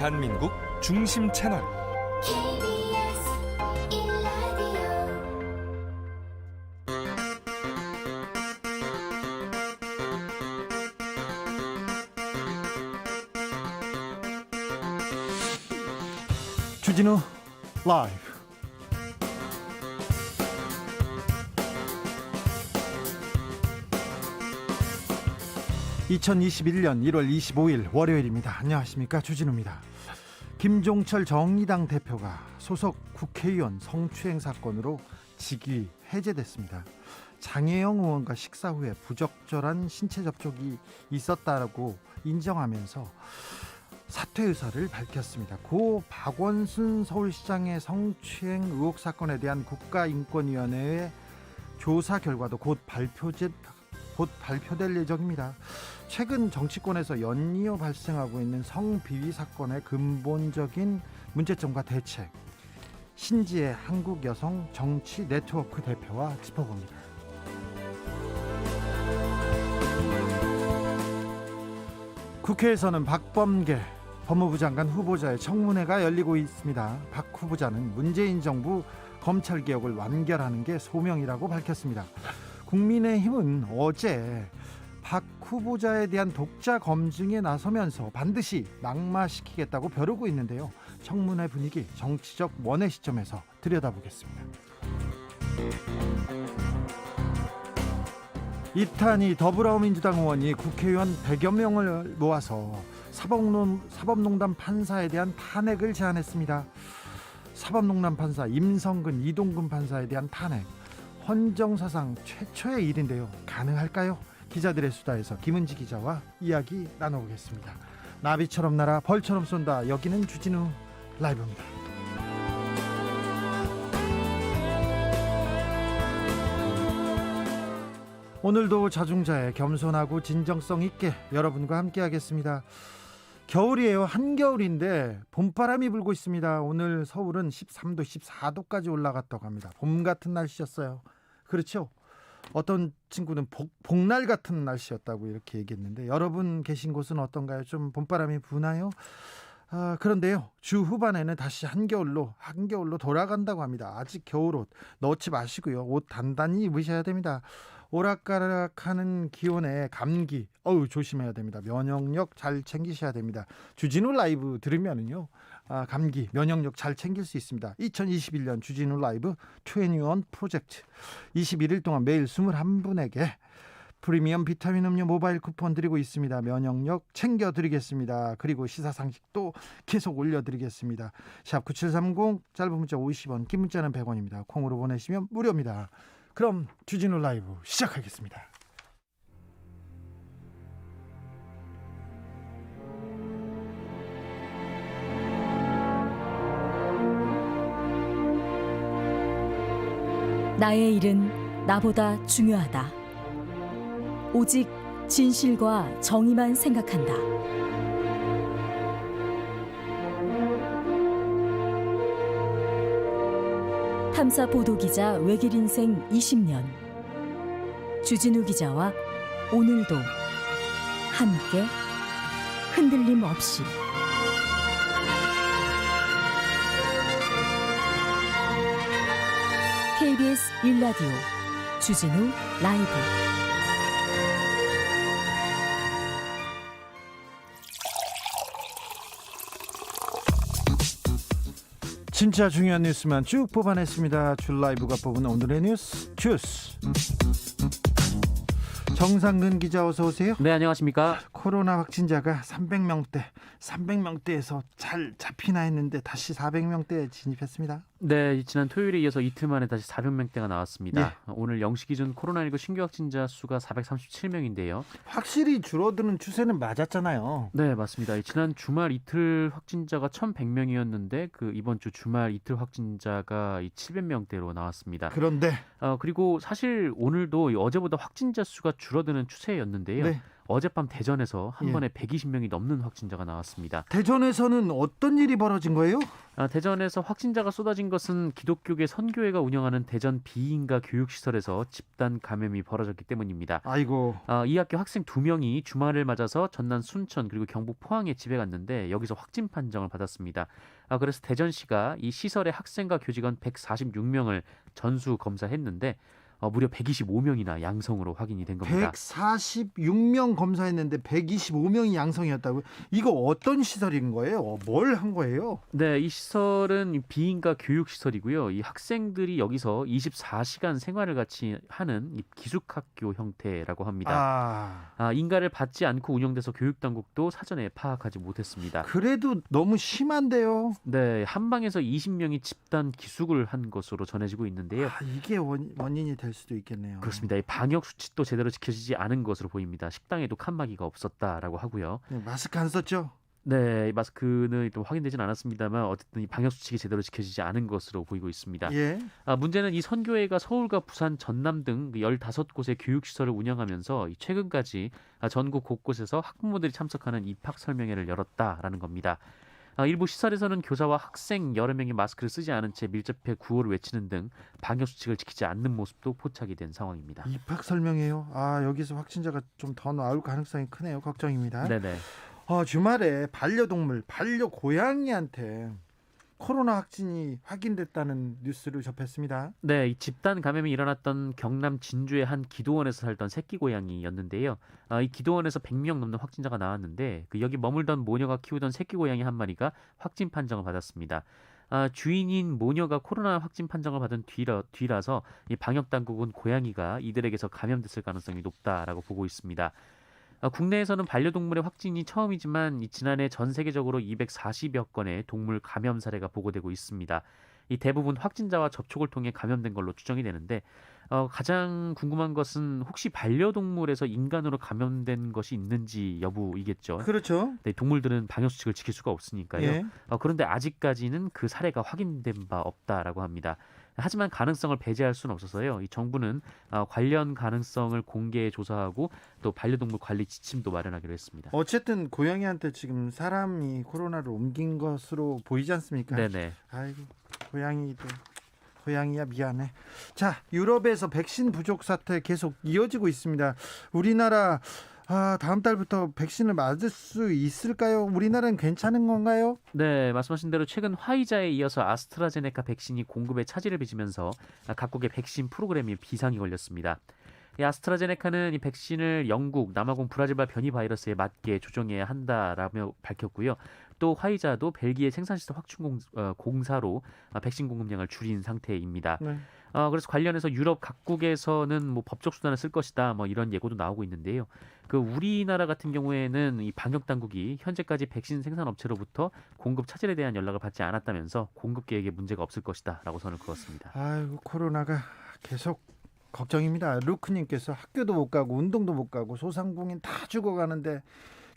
대한민국 중심 채널 KBS 1라디오 주진우 라이브. (2021년 1월 25일) 월요일입니다. 안녕하십니까, 주진우입니다. 김종철 정의당 대표가 소속 국회의원 성추행 사건으로 직위 해제됐습니다. 장혜영 의원과 식사 후에 부적절한 신체 접촉이 있었다고 인정하면서 사퇴 의사를 밝혔습니다. 고 박원순 서울시장의 성추행 의혹 사건에 대한 국가인권위원회의 조사 결과도 곧 발표될 예정입니다. 최근 정치권에서 연이어 발생하고 있는 성비위 사건의 근본적인 문제점과 대책, 신지혜 한국여성 정치 네트워크 대표와 짚어봅니다. 국회에서는 박범계 법무부 장관 후보자의 청문회가 열리고 있습니다. 박 후보자는 문재인 정부 검찰개혁을 완결하는 게 소명이라고 밝혔습니다. 국민의힘은 어제 박 후보자에 대한 독자 검증에 나서면서 반드시 낙마시키겠다고 벼르고 있는데요. 청문회 분위기, 정치적 원의 시점에서 들여다보겠습니다. 이탄희 더불어민주당 의원이 국회의원 100여 명을 모아서 사법농단 판사에 대한 탄핵을 제안했습니다. 사법농단 판사 임성근, 이동근 판사에 대한 탄핵, 헌정사상 최초의 일인데요. 가능할까요? 기자들의 수다에서 김은지 기자와 이야기 나눠보겠습니다. 나비처럼 날아 벌처럼 쏜다. 여기는 주진우 라이브입니다. 오늘도 자중자애, 겸손하고 진정성 있게 여러분과 함께 하겠습니다. 겨울이에요. 한겨울인데 봄바람이 불고 있습니다. 오늘 서울은 13도, 14도까지 올라갔다고 합니다. 봄 같은 날씨였어요. 그렇죠? 어떤 친구는 복날 같은 날씨였다고 이렇게 얘기했는데, 여러분 계신 곳은 어떤가요? 좀 봄바람이 부나요? 그런데요, 주 후반에는 다시 한겨울로 돌아간다고 합니다. 아직 겨울옷 넣지 마시고요. 옷 단단히 입으셔야 됩니다. 오락가락하는 기온에 감기 조심해야 됩니다. 면역력 잘 챙기셔야 됩니다. 주진우 라이브 들으면은요, 감기 면역력 잘 챙길 수 있습니다. 2021년 주진우 라이브 21 프로젝트, 21일 동안 매일 21분에게 프리미엄 비타민 음료 모바일 쿠폰 드리고 있습니다. 면역력 챙겨드리겠습니다. 그리고 시사상식도 계속 올려드리겠습니다. 샵 9730, 짧은 문자 50원, 긴 문자는 100원입니다. 콩으로 보내시면 무료입니다. 그럼 주진우 라이브 시작하겠습니다. 나의 일은 나보다 중요하다. 오직 진실과 정의만 생각한다. 탐사 보도 기자 외길 인생 20년. 주진우 기자와 오늘도 함께 흔들림 없이. KBS 1라디오 주진우 라이브. 진짜 중요한 뉴스만 쭉 뽑아냈습니다. 줄 라이브가 뽑은 오늘의 뉴스 주스. 정상근 기자, 어서 오세요. 네, 안녕하십니까. 코로나 확진자가 300명대에서 잘 잡히나 했는데 다시 400명대에 진입했습니다. 네, 지난 토요일에 이어서 이틀 만에 다시 400명대가 나왔습니다. 예. 오늘 0시 기준 코로나19 신규 확진자 수가 437명인데요. 확실히 줄어드는 추세는 맞았잖아요. 네, 맞습니다. 지난 주말 이틀 확진자가 1,100명이었는데 이번 주 주말 이틀 확진자가 700명대로 나왔습니다. 그런데 그리고 사실 오늘도 어제보다 확진자 수가 줄어드는 추세였는데요. 네. 어젯밤 대전에서 한 예. 번에 120명이 넘는 확진자가 나왔습니다. 대전에서는 어떤 일이 벌어진 거예요? 대전에서 확진자가 쏟아진 것은 기독교계 선교회가 운영하는 대전 비인가 교육시설에서 집단 감염이 벌어졌기 때문입니다. 아이고. 이 학교 학생 2명이 주말을 맞아서 전남 순천 그리고 경북 포항에 집에 갔는데 여기서 확진 판정을 받았습니다. 그래서 대전시가 이 시설의 학생과 교직원 146명을 전수 검사했는데 무려 125명이나 양성으로 확인이 된 겁니다. 146명 검사했는데 125명이 양성이었다고요? 이거 어떤 시설인 거예요? 뭘 한 거예요? 네, 이 시설은 비인가 교육시설이고요. 이 학생들이 여기서 24시간 생활을 같이 하는 이 기숙학교 형태라고 합니다. 인가를 받지 않고 운영돼서 교육당국도 사전에 파악하지 못했습니다. 그래도 너무 심한데요. 네, 한 방에서 20명이 집단 기숙을 한 것으로 전해지고 있는데요. 이게 원인이 될 수도 있겠네요. 그렇습니다. 이 방역 수칙도 제대로 지켜지지 않은 것으로 보입니다. 식당에도 칸막이가 없었다라고 하고요. 네, 마스크 안 썼죠? 네, 이 마스크는 또 확인되진 않았습니다만 어쨌든 이 방역 수칙이 제대로 지켜지지 않은 것으로 보이고 있습니다. 예. 문제는 이 선교회가 서울과 부산, 전남 등 15곳의 교육시설을 운영하면서 최근까지 전국 곳곳에서 학부모들이 참석하는 입학 설명회를 열었다라는 겁니다. 일부 시설에서는 교사와 학생 여러 명이 마스크를 쓰지 않은 채 밀접해 구호를 외치는 등 방역 수칙을 지키지 않는 모습도 포착이 된 상황입니다. 입학 설명회요? 여기서 확진자가 좀 더 나올 가능성이 크네요. 걱정입니다. 네네. 주말에 반려동물, 반려고양이한테 코로나 확진이 확인됐다는 뉴스를 접했습니다. 네, 이 집단 감염이 일어났던 경남 진주의 한 기도원에서 살던 새끼 고양이였는데요. 이 기도원에서 100명 넘는 확진자가 나왔는데 여기 머물던 모녀가 키우던 새끼 고양이 한 마리가 확진 판정을 받았습니다. 주인인 모녀가 코로나 확진 판정을 받은 뒤라서 이 방역 당국은 고양이가 이들에게서 감염됐을 가능성이 높다라고 보고 있습니다. 국내에서는 반려동물의 확진이 처음이지만 지난해 전 세계적으로 240여 건의 동물 감염 사례가 보고되고 있습니다. 이 대부분 확진자와 접촉을 통해 감염된 걸로 추정이 되는데 가장 궁금한 것은 혹시 반려동물에서 인간으로 감염된 것이 있는지 여부이겠죠. 그렇죠. 네, 동물들은 방역수칙을 지킬 수가 없으니까요. 예. 그런데 아직까지는 그 사례가 확인된 바 없다라고 합니다. 하지만 가능성을 배제할 수는 없어서요. 이 정부는 관련 가능성을 공개 조사하고 또 반려동물 관리 지침도 마련하기로 했습니다. 어쨌든 고양이한테 지금 사람이 코로나를 옮긴 것으로 보이지 않습니까? 네네. 아이고, 고양이야 미안해. 자, 유럽에서 백신 부족 사태 계속 이어지고 있습니다. 우리나라 다음 달부터 백신을 맞을 수 있을까요? 우리나라는 괜찮은 건가요? 네, 말씀하신 대로 최근 화이자에 이어서 아스트라제네카 백신이 공급에 차질을 빚으면서 각국의 백신 프로그램이 비상이 걸렸습니다. 이 아스트라제네카는 이 백신을 영국, 남아공, 브라질발 변이 바이러스에 맞게 조정해야 한다라며 밝혔고요. 또 화이자도 벨기에 생산시설 확충 공사로 백신 공급량을 줄인 상태입니다. 네. 그래서 관련해서 유럽 각국에서는 법적 수단을 쓸 것이다 이런 예고도 나오고 있는데요. 우리나라 같은 경우에는 이 방역 당국이 현재까지 백신 생산 업체로부터 공급 차질에 대한 연락을 받지 않았다면서 공급 계획에 문제가 없을 것이다라고 선을 그었습니다. 아이고, 코로나가 계속 걱정입니다. 루크님께서 학교도 못 가고 운동도 못 가고 소상공인 다 죽어가는데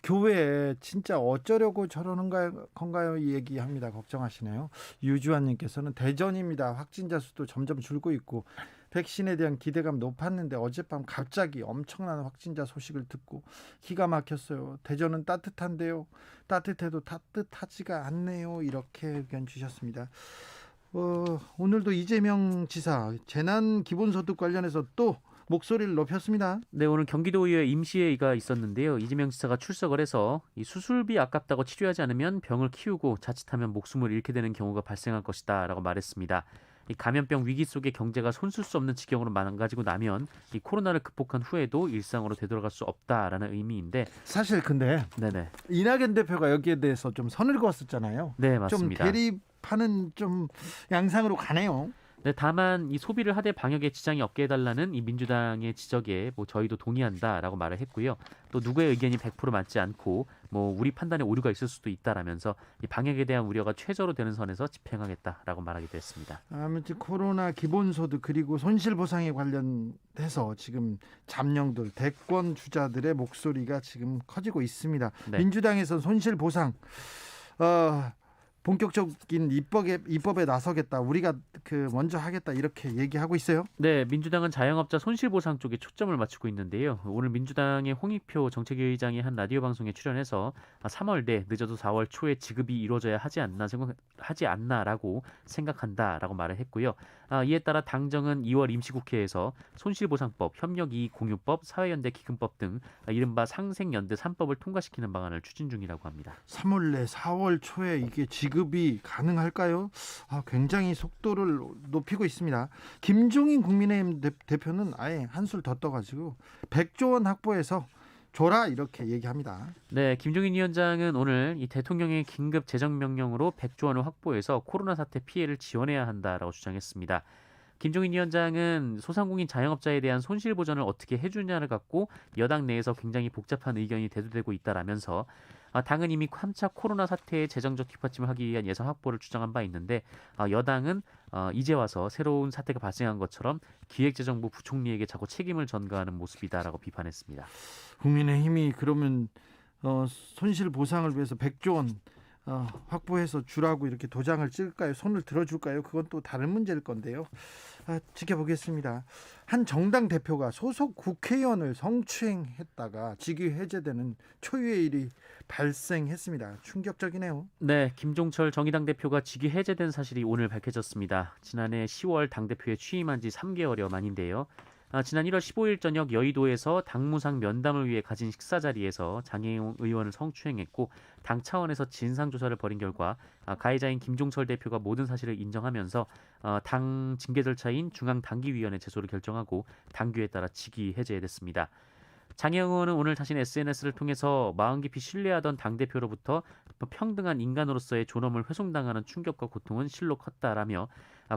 교회에 진짜 어쩌려고 저러는 건가요? 이 얘기합니다. 걱정하시네요. 유주환님께서는 대전입니다. 확진자 수도 점점 줄고 있고 백신에 대한 기대감 높았는데 어젯밤 갑자기 엄청난 확진자 소식을 듣고 기가 막혔어요. 대전은 따뜻한데요. 따뜻해도 따뜻하지가 않네요. 이렇게 의견 주셨습니다. 오늘도 이재명 지사 재난 기본소득 관련해서 또 목소리를 높였습니다. 네, 오늘 경기도의회 임시회의가 있었는데요. 이재명 지사가 출석을 해서 이 수술비 아깝다고 치료하지 않으면 병을 키우고 자칫하면 목숨을 잃게 되는 경우가 발생할 것이다 라고 말했습니다. 이 감염병 위기 속에 경제가 손쓸 수 없는 지경으로 망가지고 나면 이 코로나를 극복한 후에도 일상으로 되돌아갈 수 없다라는 의미인데 사실 근데 네네. 이낙연 대표가 여기에 대해서 좀 선을 그었었잖아요. 네, 맞습니다. 좀 대립하는 좀 양상으로 가네요. 네, 다만 이 소비를 하되 방역에 지장이 없게 해달라는 이 민주당의 지적에 저희도 동의한다라고 말을 했고요. 또 누구의 의견이 100% 맞지 않고 우리 판단에 오류가 있을 수도 있다라면서 이 방역에 대한 우려가 최저로 되는 선에서 집행하겠다라고 말하기도 했습니다. 아무튼 코로나 기본소득 그리고 손실보상에 관련해서 지금 잠룡들 대권 주자들의 목소리가 지금 커지고 있습니다. 네. 민주당에서 손실보상 본격적인 입법에 나서겠다. 우리가 먼저 하겠다 이렇게 얘기하고 있어요. 네, 민주당은 자영업자 손실보상 쪽에 초점을 맞추고 있는데요. 오늘 민주당의 홍익표 정책위 의장이 한 라디오 방송에 출연해서 3월 내 늦어도 4월 초에 지급이 이루어져야 하지 않나라고 생각한다라고 말을 했고요. 이에 따라 당정은 2월 임시국회에서 손실보상법, 협력이익공유법, 사회연대 기금법 등 이른바 상생연대 3법을 통과시키는 방안을 추진 중이라고 합니다. 3월 내 4월 초에 이게 지급이 가능할까요? 굉장히 속도를 높이고 있습니다. 김종인 국민의힘 대표는 아예 한술 더 떠가지고 100조 원 확보해서 줘라 이렇게 얘기합니다. 네, 김종인 위원장은 오늘 이 대통령의 긴급 재정명령으로 100조 원을 확보해서 코로나 사태 피해를 지원해야 한다라고 주장했습니다. 김종인 위원장은 소상공인 자영업자에 대한 손실 보전을 어떻게 해주냐를 갖고 여당 내에서 굉장히 복잡한 의견이 대두되고 있다라면서 당은 이미 3차 코로나 사태의 재정적 뒷받침을 하기 위한 예산 확보를 주장한 바 있는데 여당은 이제 와서 새로운 사태가 발생한 것처럼 기획재정부 부총리에게 자꾸 책임을 전가하는 모습이다라고 비판했습니다. 국민의힘이 그러면 손실 보상을 위해서 100조 원 확보해서 주라고 이렇게 도장을 찍을까요? 손을 들어줄까요? 그건 또 다른 문제일 건데요. 지켜보겠습니다. 한 정당 대표가 소속 국회의원을 성추행했다가 직위 해제되는 초유의 일이 발생했습니다. 충격적이네요. 네, 김종철 정의당 대표가 직위 해제된 사실이 오늘 밝혀졌습니다. 지난해 10월 당대표에 취임한 지 3개월여 만인데요. 지난 1월 15일 저녁 여의도에서 당무상 면담을 위해 가진 식사 자리에서 장혜영 의원을 성추행했고 당 차원에서 진상조사를 벌인 결과 가해자인 김종철 대표가 모든 사실을 인정하면서 당 징계 절차인 중앙당기위원회 제소를 결정하고 당규에 따라 직위 해제됐습니다. 장혜영 의원은 오늘 자신의 SNS를 통해서 마음 깊이 신뢰하던 당대표로부터 평등한 인간으로서의 존엄을 훼손당하는 충격과 고통은 실로 컸다라며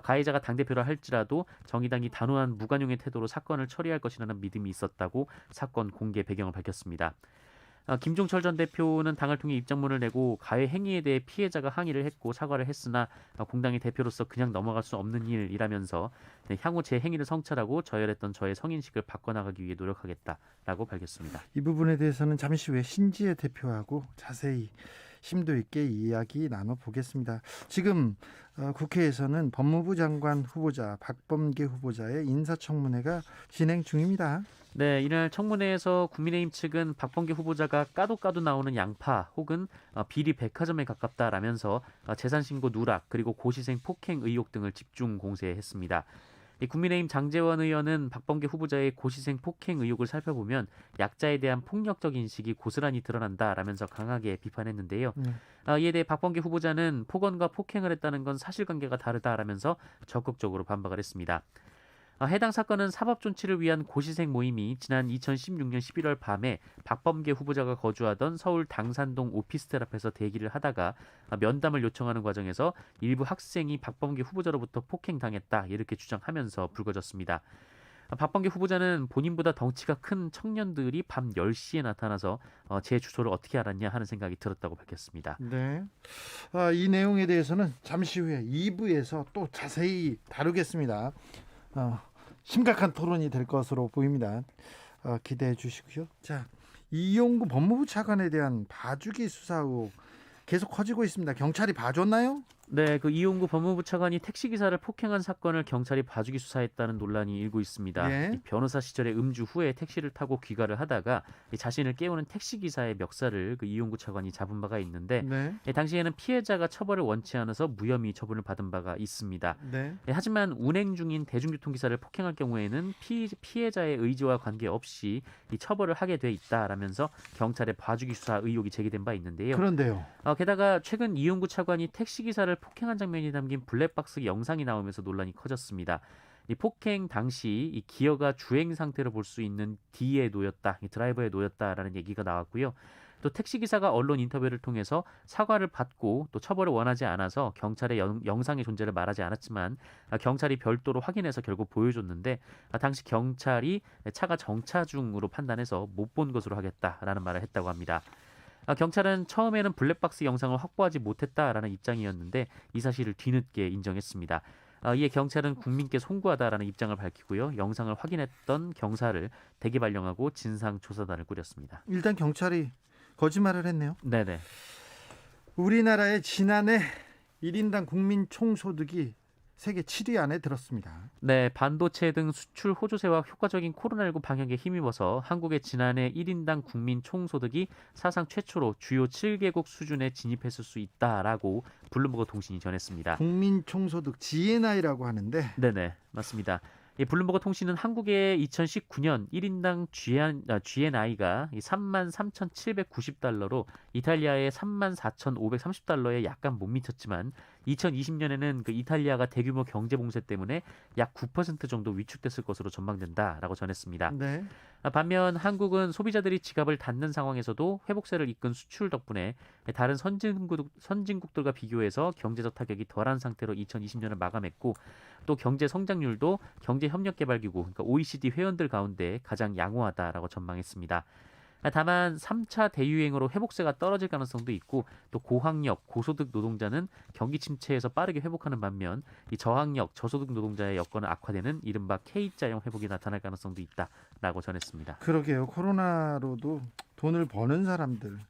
가해자가 당대표라 할지라도 정의당이 단호한 무관용의 태도로 사건을 처리할 것이라는 믿음이 있었다고 사건 공개 배경을 밝혔습니다. 김종철 전 대표는 당을 통해 입장문을 내고 가해 행위에 대해 피해자가 항의를 했고 사과를 했으나 공당의 대표로서 그냥 넘어갈 수 없는 일이라면서 향후 제 행위를 성찰하고 저열했던 저의 성인식을 바꿔나가기 위해 노력하겠다라고 밝혔습니다. 이 부분에 대해서는 잠시 후에 신지혜 대표하고 자세히 심도 있게 이야기 나눠보겠습니다. 지금 국회에서는 법무부 장관 후보자 박범계 후보자의 인사청문회가 진행 중입니다. 네, 이날 청문회에서 국민의힘 측은 박범계 후보자가 까도 나오는 양파 혹은 비리 백화점에 가깝다라면서 재산신고 누락 그리고 고시생 폭행 의혹 등을 집중 공세했습니다. 국민의힘 장제원 의원은 박범계 후보자의 고시생 폭행 의혹을 살펴보면 약자에 대한 폭력적 인식이 고스란히 드러난다라면서 강하게 비판했는데요. 이에 대해 박범계 후보자는 폭언과 폭행을 했다는 건 사실관계가 다르다라면서 적극적으로 반박을 했습니다. 해당 사건은 사법존치를 위한 고시생 모임이 지난 2016년 11월 밤에 박범계 후보자가 거주하던 서울 당산동 오피스텔 앞에서 대기를 하다가 면담을 요청하는 과정에서 일부 학생이 박범계 후보자로부터 폭행당했다 이렇게 주장하면서 불거졌습니다. 박범계 후보자는 본인보다 덩치가 큰 청년들이 밤 10시에 나타나서 제 주소를 어떻게 알았냐 하는 생각이 들었다고 밝혔습니다. 네, 이 내용에 대해서는 잠시 후에 2부에서 또 자세히 다루겠습니다. 심각한 토론이 될 것으로 보입니다. 기대해 주시고요. 자, 이용구 법무부 차관에 대한 봐주기 수사 의혹 계속 커지고 있습니다. 경찰이 봐줬나요? 네, 그 이용구 법무부 차관이 택시기사를 폭행한 사건을 경찰이 봐주기 수사했다는 논란이 일고 있습니다. 예. 이 변호사 시절에 음주 후에 택시를 타고 귀가를 하다가 자신을 깨우는 택시기사의 멱살을 그 이용구 차관이 잡은 바가 있는데 네. 당시에는 피해자가 처벌을 원치 않아서 무혐의 처분을 받은 바가 있습니다. 네. 하지만 운행 중인 대중교통기사를 폭행할 경우에는 피해자의 의지와 관계없이 이 처벌을 하게 돼 있다라면서 경찰의 봐주기 수사 의혹이 제기된 바 있는데요. 그런데요. 게다가 최근 이용구 차관이 택시기사를 폭행한 장면이 담긴 블랙박스 영상이 나오면서 논란이 커졌습니다. 이 폭행 당시 이 기어가 주행 상태로 볼 수 있는 D에 놓였다, 이 드라이버에 놓였다라는 얘기가 나왔고요. 또 택시기사가 언론 인터뷰를 통해서 사과를 받고 또 처벌을 원하지 않아서 경찰의 영상의 존재를 말하지 않았지만 경찰이 별도로 확인해서 결국 보여줬는데 당시 경찰이 차가 정차 중으로 판단해서 못 본 것으로 하겠다라는 말을 했다고 합니다. 경찰은 처음에는 블랙박스 영상을 확보하지 못했다라는 입장이었는데 이 사실을 뒤늦게 인정했습니다. 이에 경찰은 국민께 송구하다라는 입장을 밝히고요. 영상을 확인했던 경사를 대기 발령하고 진상조사단을 꾸렸습니다. 일단 경찰이 거짓말을 했네요. 네네. 우리나라의 지난해 1인당 국민 총소득이 세계 7위 안에 들었습니다. 네, 반도체 등 수출 호조세와 효과적인 코로나19 방역에 힘입어서 한국의 지난해 1인당 국민 총소득이 사상 최초로 주요 7개국 수준에 진입했을 수 있다라고 블룸버그 통신이 전했습니다. 국민 총소득 GNI라고 하는데 네네, 맞습니다. 이 블룸버그 통신은 한국의 2019년 1인당 GNI가 33,790달러로 이탈리아의 34,530달러에 약간 못 미쳤지만 2020년에는 그 이탈리아가 대규모 경제 봉쇄 때문에 약 9% 정도 위축됐을 것으로 전망된다라고 전했습니다. 네. 반면 한국은 소비자들이 지갑을 닫는 상황에서도 회복세를 이끈 수출 덕분에 다른 선진국들과 비교해서 경제적 타격이 덜한 상태로 2020년을 마감했고 또 경제 성장률도 경제협력개발기구 그러니까 OECD 회원들 가운데 가장 양호하다라고 전망했습니다. 다만 3차 대유행으로 회복세가 떨어질 가능성도 있고 또 고학력, 고소득 노동자는 경기 침체에서 빠르게 회복하는 반면 이 저학력, 저소득 노동자의 여건은 악화되는 이른바 K자형 회복이 나타날 가능성도 있다라고 전했습니다. 그러게요. 코로나로도 돈을 버는 사람들은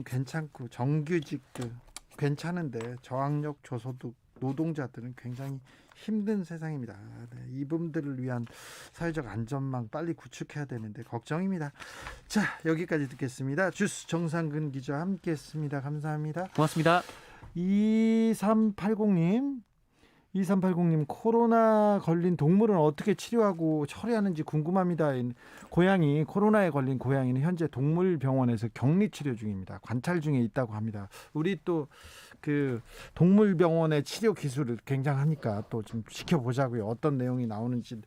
괜찮고 정규직들 괜찮은데 저학력, 저소득 노동자들은 굉장히 힘든 세상입니다. 네, 이분들을 위한 사회적 안전망 빨리 구축해야 되는데 걱정입니다. 자, 여기까지 듣겠습니다. 주스 정상근 기자 함께했습니다. 감사합니다. 고맙습니다. 2380님 코로나 걸린 동물은 어떻게 치료하고 처리하는지 궁금합니다. 고양이 코로나에 걸린 고양이는 현재 동물병원에서 격리 치료 중입니다. 관찰 중에 있다고 합니다. 우리 또 그 동물병원의 치료 기술을 굉장하니까 또 좀 지켜보자고요. 어떤 내용이 나오는지.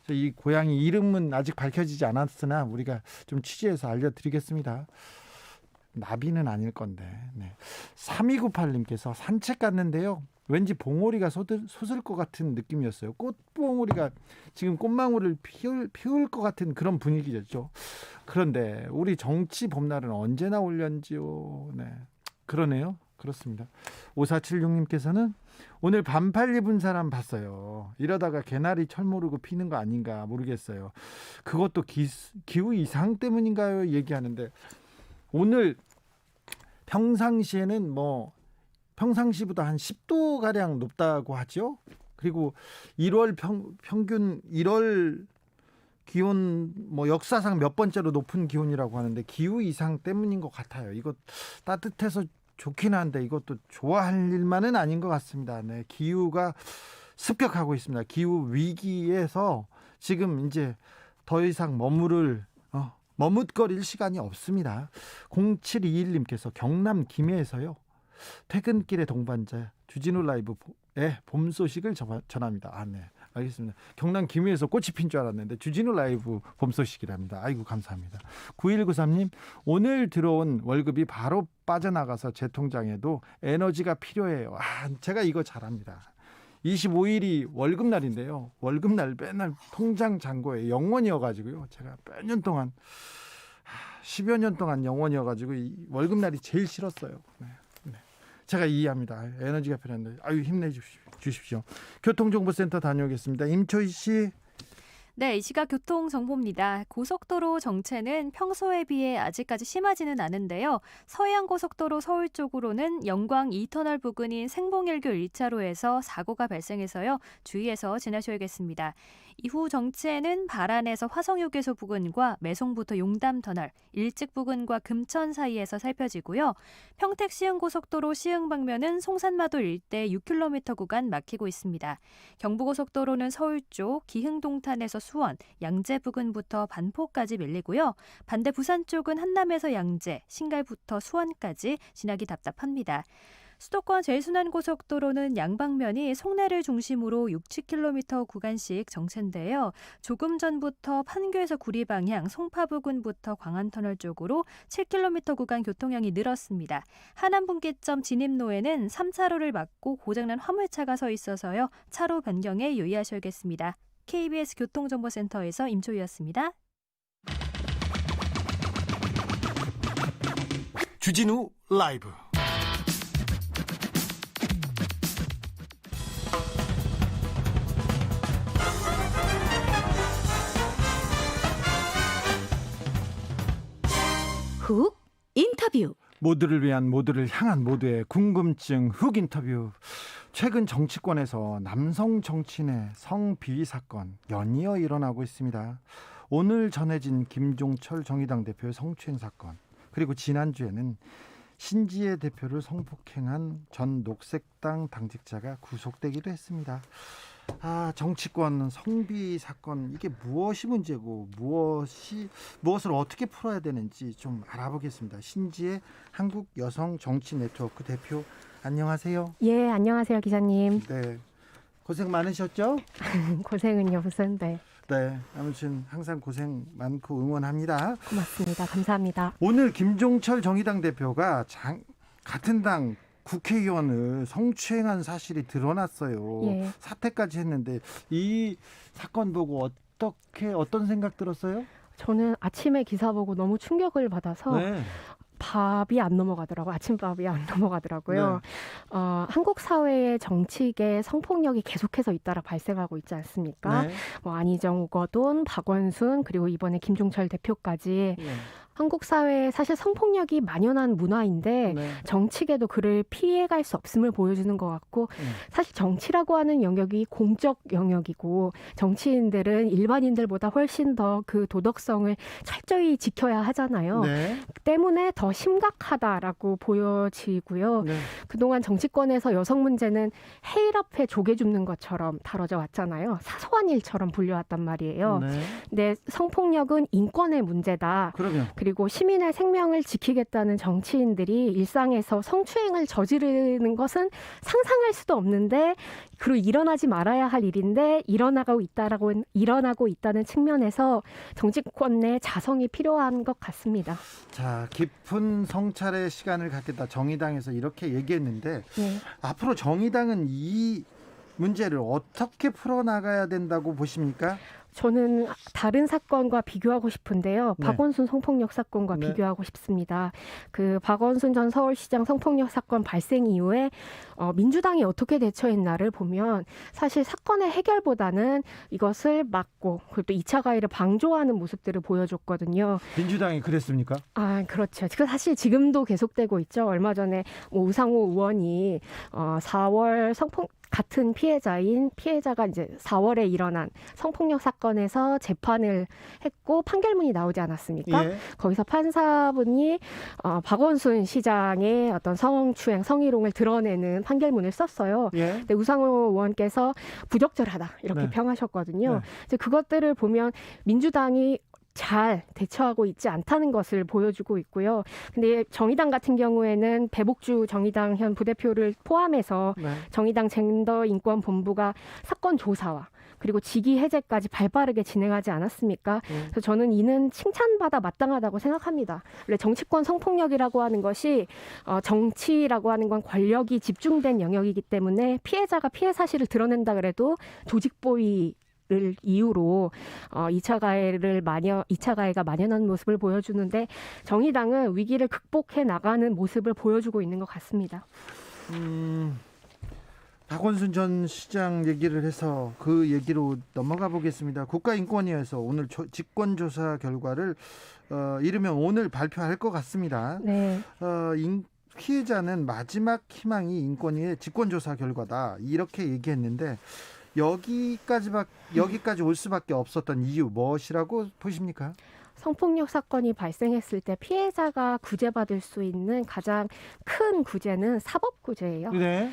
이 고양이 이름은 아직 밝혀지지 않았으나 우리가 좀 취재해서 알려드리겠습니다. 나비는 아닐 건데. 네. 3298님께서 산책 갔는데요. 왠지 봉오리가 솟을 것 같은 느낌이었어요. 꽃봉오리가 지금 꽃망울을 피울 것 같은 그런 분위기죠. 그런데 우리 정치 봄날은 언제나 올련지요. 네, 그러네요. 그렇습니다. 5476님께서는 오늘 반팔 입은 사람 봤어요. 이러다가 개나리 철모르고 피는 거 아닌가 모르겠어요. 그것도 기후 이상 때문인가요? 얘기하는데 오늘 평상시에는 평상시보다 한 10도 가량 높다고 하죠. 그리고 1월 평균 1월 기온 역사상 몇 번째로 높은 기온이라고 하는데 기후 이상 때문인 것 같아요. 이거 따뜻해서 좋긴 한데 이것도 좋아할 일만은 아닌 것 같습니다. 네, 기후가 습격하고 있습니다. 기후 위기에서 지금 이제 더 이상 머뭇거릴 시간이 없습니다. 0721님께서 경남 김해에서요. 퇴근길의 동반자 주진우 라이브의 봄 소식을 전합니다. 아, 네, 알겠습니다. 경남 김해에서 꽃이 핀 줄 알았는데 주진우 라이브 봄 소식이랍니다. 아이고 감사합니다. 9193님 오늘 들어온 월급이 바로 빠져나가서 제 통장에도 에너지가 필요해요. 제가 이거 잘합니다. 25일이 월급날인데요. 월급날 맨날 통장 잔고에 영원이어가지고요. 제가 몇 년 동안 10여 년 동안 영원이어가지고 이 월급날이 제일 싫었어요. 네. 제가 이해합니다. 에너지가 필요한데 힘내주십시오. 교통정보센터 다녀오겠습니다. 임초희 씨. 네, 이 시각 교통정보입니다. 고속도로 정체는 평소에 비해 아직까지 심하지는 않은데요. 서해안고속도로 서울 쪽으로는 영광 2터널 부근인 생봉일교 1차로에서 사고가 발생해서요. 주의해서 지나셔야겠습니다. 이후 정체는 발안에서 화성휴게소 부근과 매송부터 용담터널, 일찍 부근과 금천 사이에서 살펴지고요. 평택 시흥고속도로 시흥 방면은 송산마도 일대 6km 구간 막히고 있습니다. 경부고속도로는 서울 쪽 기흥동탄에서 수원, 양재 부근부터 반포까지 밀리고요. 반대 부산 쪽은 한남에서 양재, 신갈부터 수원까지 지나기 답답합니다. 수도권 제일순환고속도로는 양방면이 송내를 중심으로 6-7km 구간씩 정체인데요. 조금 전부터 판교에서 구리 방향, 송파 부근부터 광안터널 쪽으로 7km 구간 교통량이 늘었습니다. 하남분기점 진입로에는 3차로를 막고 고장난 화물차가 서 있어서요. 차로 변경에 유의하셔야겠습니다. KBS 교통정보센터에서 임초희였습니다. 주진우 라이브. 훅 인터뷰. 모두를 위한, 모두를 향한 모두의 궁금증 훅 인터뷰. 최근 정치권에서 남성 정치인의 성비위 사건 연이어 일어나고 있습니다. 오늘 전해진 김종철 정의당 대표의 성추행 사건, 그리고 지난주에는 신지혜 대표를 성폭행한 전 녹색당 당직자가 구속되기도 했습니다. 정치권 성비위 사건, 이게 무엇이 문제고 무엇을 어떻게 풀어야 되는지 좀 알아보겠습니다. 신지혜 한국여성정치네트워크 대표, 안녕하세요. 예, 안녕하세요, 기자님. 네, 고생 많으셨죠? 고생은요, 무슨, 네. 네, 아무튼 항상 고생 많고 응원합니다. 고맙습니다. 감사합니다. 오늘 김종철 정의당 대표가 같은 당 국회의원을 성추행한 사실이 드러났어요. 예. 사퇴까지 했는데 이 사건 보고 어떤 생각 들었어요? 저는 아침에 기사 보고 너무 충격을 받아서 네. 밥이 안 넘어가더라고요. 아침밥이 안 넘어가더라고요. 네. 한국 사회의 정치계 성폭력이 계속해서 잇따라 발생하고 있지 않습니까? 네. 안희정, 우거돈, 박원순, 그리고 이번에 김종철 대표까지 네. 한국 사회에 사실 성폭력이 만연한 문화인데 네. 정치계도 그를 피해갈 수 없음을 보여주는 것 같고, 사실 정치라고 하는 영역이 공적 영역이고 정치인들은 일반인들보다 훨씬 더 그 도덕성을 철저히 지켜야 하잖아요. 네. 때문에 더 심각하다라고 보여지고요. 네. 그동안 정치권에서 여성 문제는 해일 앞에 조개 줍는 것처럼 다뤄져 왔잖아요. 사소한 일처럼 불려왔단 말이에요. 네. 근데 성폭력은 인권의 문제다. 그러면 그리고 시민의 생명을 지키겠다는 정치인들이 일상에서 성추행을 저지르는 것은 상상할 수도 없는데, 그리고 일어나지 말아야 할 일인데 일어나고 있다는 측면에서 정치권 내 자성이 필요한 것 같습니다. 자, 깊은 성찰의 시간을 갖겠다, 정의당에서 이렇게 얘기했는데 네. 앞으로 정의당은 이 문제를 어떻게 풀어나가야 된다고 보십니까? 저는 다른 사건과 비교하고 싶은데요. 네. 박원순 성폭력 사건과 네. 비교하고 싶습니다. 그 박원순 전 서울시장 성폭력 사건 발생 이후에 민주당이 어떻게 대처했나를 보면 사실 사건의 해결보다는 이것을 막고, 그리고 또 2차 가해를 방조하는 모습들을 보여줬거든요. 민주당이 그랬습니까? 그렇죠. 그 사실 지금도 계속되고 있죠. 얼마 전에 우상호 의원이 4월 같은 피해자가 이제 4월에 일어난 성폭력 사건에서 재판을 했고 판결문이 나오지 않았습니까? 예. 거기서 판사분이 박원순 시장의 어떤 성추행, 성희롱을 드러내는 판결문을 썼어요. 예. 근데 우상호 의원께서 부적절하다 이렇게 네. 평하셨거든요. 네. 이제 그것들을 보면 민주당이 잘 대처하고 있지 않다는 것을 보여주고 있고요. 근데 정의당 같은 경우에는 배복주 정의당 현 부대표를 포함해서 네. 정의당 젠더인권본부가 사건 조사와 그리고 직위 해제까지 발빠르게 진행하지 않았습니까? 그래서 저는 이는 칭찬받아 마땅하다고 생각합니다. 원래 정치권 성폭력이라고 하는 것이 정치라고 하는 건 권력이 집중된 영역이기 때문에 피해자가 피해 사실을 드러낸다 그래도 조직보위 를 이유로 2차 가해가 만연한 모습을 보여주는데, 정의당은 위기를 극복해 나가는 모습을 보여주고 있는 것 같습니다. 박원순 전 시장 얘기를 해서 그 얘기로 넘어가 보겠습니다. 국가인권위에서 오늘 직권조사 결과를 이르면 오늘 발표할 것 같습니다. 네. 피해자는 마지막 희망이 인권위의 직권조사 결과다, 이렇게 얘기했는데 여기까지 올 수밖에 없었던 이유 무엇이라고 보십니까? 성폭력 사건이 발생했을 때 피해자가 구제받을 수 있는 가장 큰 구제는 사법구제예요. 네.